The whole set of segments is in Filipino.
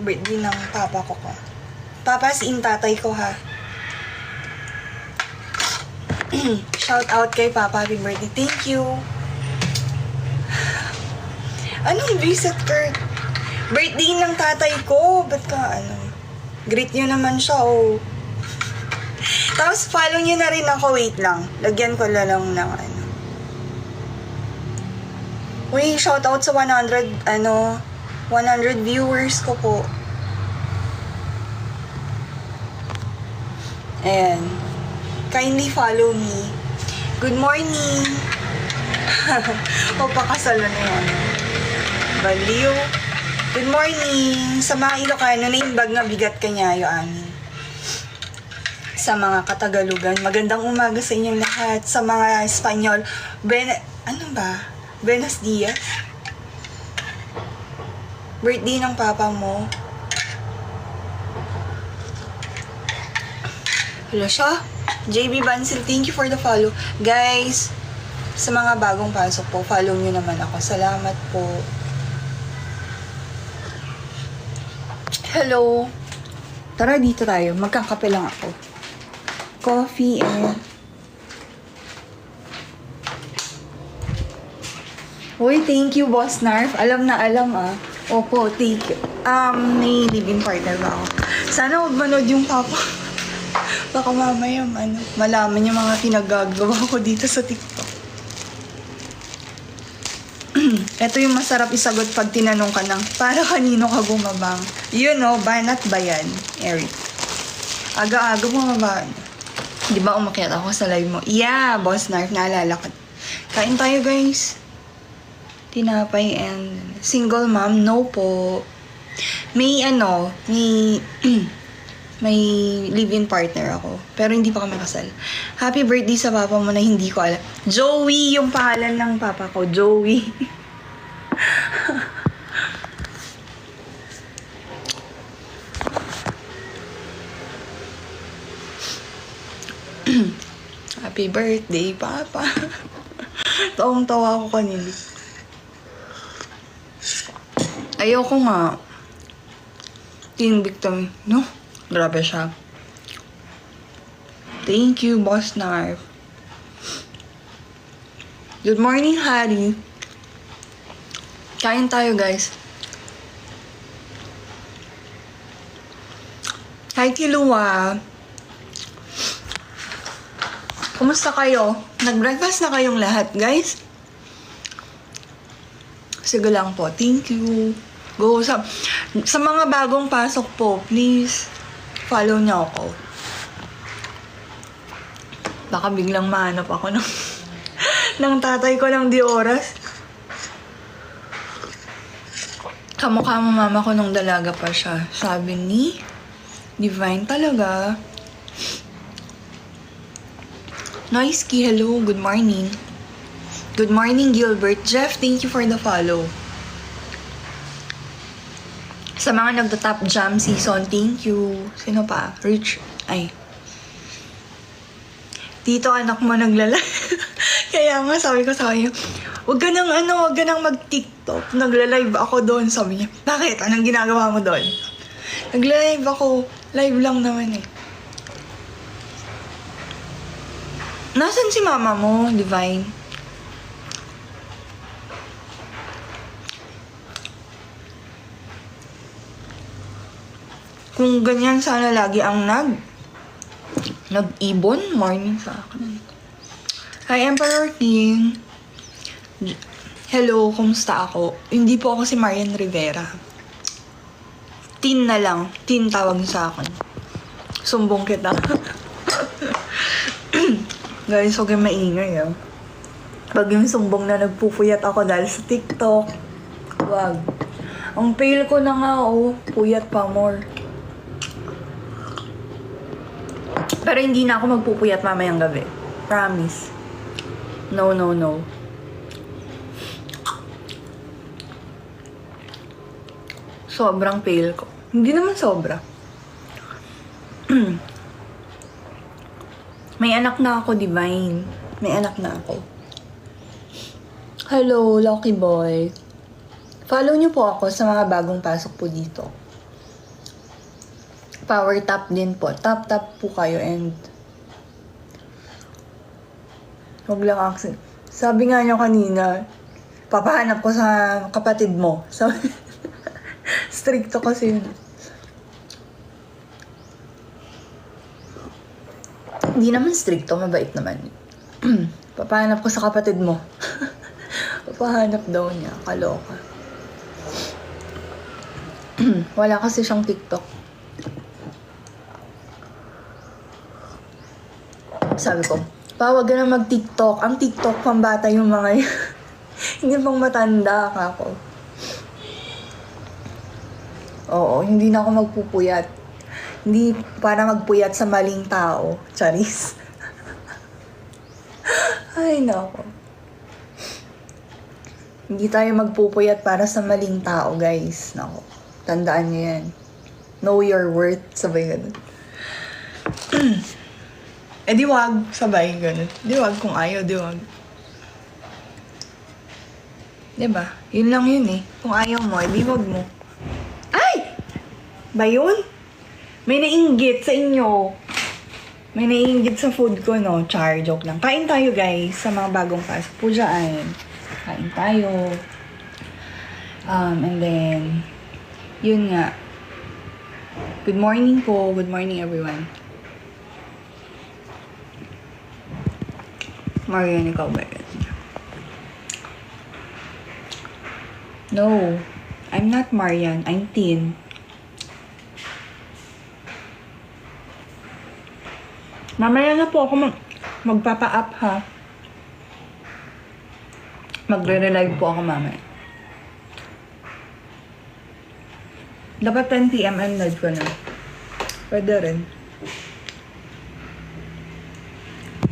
birthday ng papa ko ko. Papa, siin tatay ko ha. Shout out kay Papa, happy birthday. Thank you. Anong visit, Kurt? Birthday ng tatay ko. Ba't ka, greet nyo naman siya, oh. Tapos, follow nyo na rin ako. Wait lang. Lagyan ko lang ng, Uy, shout out sa 100 viewers ko po. Ayan. Kindly follow me. Good morning. Papakasalo na yan. Baliw. Good morning. Sa mga Ilocano, naimbag nga bigat kanyayo amin. Sa mga Katagalugan, magandang umaga sa inyong lahat. Sa mga Espanyol, Buenos dias. Birthday ng papa mo. Hello siya. JB Bansil, thank you for the follow. Guys, sa mga bagong pasok po, follow nyo naman ako. Salamat po. Hello. Tara, dito tayo. Magkakape lang ako. Coffee and... Uy, thank you, Boss Narf. Alam na alam, ah. Opo, thank you. May live-in partner ba ako? Sana huwag manood yung papa. Baka mamaya, malaman yung mga pinagagawa ko dito sa TikTok. Ito yung masarap isagot pag tinanong ka ng, para kanino ka bumabang? You know, banat ba yan, Eric? Aga-aga bumaba. Di ba umakyat ako sa live mo? Yeah, Boss Narf, naalala ko. Kain tayo, guys. Tinapay and single mom, no po. May may live-in partner ako. Pero hindi pa kami kasal. Happy birthday sa papa mo na hindi ko alam. Joey yung pangalan ng papa ko. Joey. Happy birthday, papa. Tawang-tawa ako kanina. Ayoko nga. Teen victim, no? Grabe siya. Thank you, Boss Narf. Good morning, Harry. Kain tayo, guys. Hi, Kilua. Kumusta kayo? Nag-breakfast na kayong lahat, guys? Sige lang po. Thank you. Go sa mga bagong pasok po, please. Follow niyo ako. Baka biglang mahanap ako ng tatay ko ng di oras. Kamukha mo mama ko nung dalaga pa siya. Sabi ni Divine talaga. Noisky, hello. Good morning. Good morning, Gilbert. Jeff, thank you for the follow. Sa mga nagda-top jam season, thank you. Sino pa? Rich. Ay. Tito, anak mo naglalay. Kaya nga, sabi ko sa kanya, wag ka nang mag-TikTok. Nagla-live ako doon. Sabi niya, bakit? Anong ginagawa mo doon? Nagla-live ako. Live lang naman eh. Nasaan si mama mo, Divine? Kung ganyan, sana lagi ang nag-ibon morning sa akin. Hi, Emperor King. Hello, kumusta ako? Hindi po ako si Marian Rivera. Tin na lang. Tin tawag sa akin. Sumbong kita. Guys, huwag yung maingay, ah. Pag yung sumbong na nagpupuyat ako dahil sa TikTok, wag. Ang pale ko na nga, oh. Puyat pa more. Pero hindi na ako magpupuyat mamayang gabi. Promise. No. Sobrang pale ko. Hindi naman sobra. May anak na ako, Divine. May anak na ako. Hello, Lucky Boy. Follow niyo po ako sa mga bagong pasok po dito. Power tap din po. Tap po kayo and huwag lang accent. Sabi nga niyo kanina, papahanap ko sa kapatid mo. Sabi, stricto kasi yun. Hindi naman stricto, mabait naman. Papahanap ko sa kapatid mo. Papahanap daw niya, kaloka. Wala kasi siyang TikTok. Sabi ko, pa, wag ka na mag-TikTok. Ang TikTok, pambata yung mga yun. Hindi pang matanda ka ako. Oo, hindi na ako magpupuyat. Hindi para magpuyat sa maling tao. Charis. Ay, nako. Hindi tayo magpupuyat para sa maling tao, guys. Nako. Tandaan niyo yan. Know your worth. Sabay ganun. Eh di wag. Sabay ganun. Di wag kung ayaw, di wag. Diba? Yun lang yun eh. Kung ayaw mo, di wag mo. Ay! Ba yun? May nainggit sa inyo. May nainggit sa food ko, no? Char, joke lang. Kain tayo, guys, sa mga bagong pasok po dyan. Kain tayo. And then, yun nga. Good morning po. Good morning, everyone. Marian, ikaw ba yun? No. I'm not Marian. I'm Tin. Mamaya na po ako magpapa-up, ha? Magre-relive po ako mamaya. Dapat 10 PM and live ko na. Pwede rin.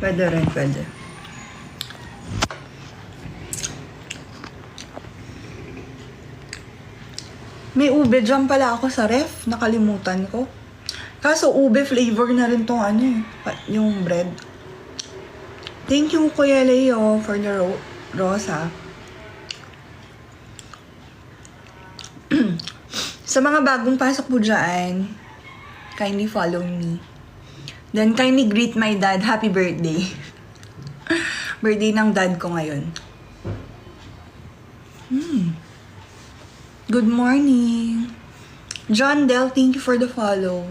Pwede rin, pwede. May ube dyan pala ako sa ref. Nakalimutan ko. Kaso ube flavor na rin tong ano eh. Yung bread. Thank you, Kuya Leo, for the rosa. Sa mga bagong pasok po dyan, kindly follow me. Then kindly greet my dad. Happy birthday. Birthday ng dad ko ngayon. Good morning. John Del, thank you for the follow.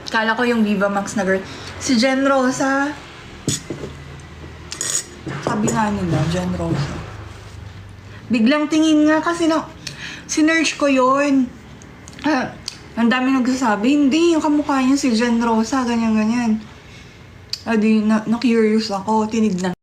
Kala ko yung Viva Max na girl. Si Jen Rosa. Sabi nga nila, Jen Rosa. Biglang tingin nga kasi sinerch ko yun. Ang dami nagsasabi, hindi, yung kamukha niya si Jen Rosa, ganyan-ganyan. Adi, na-curious ako, tinignan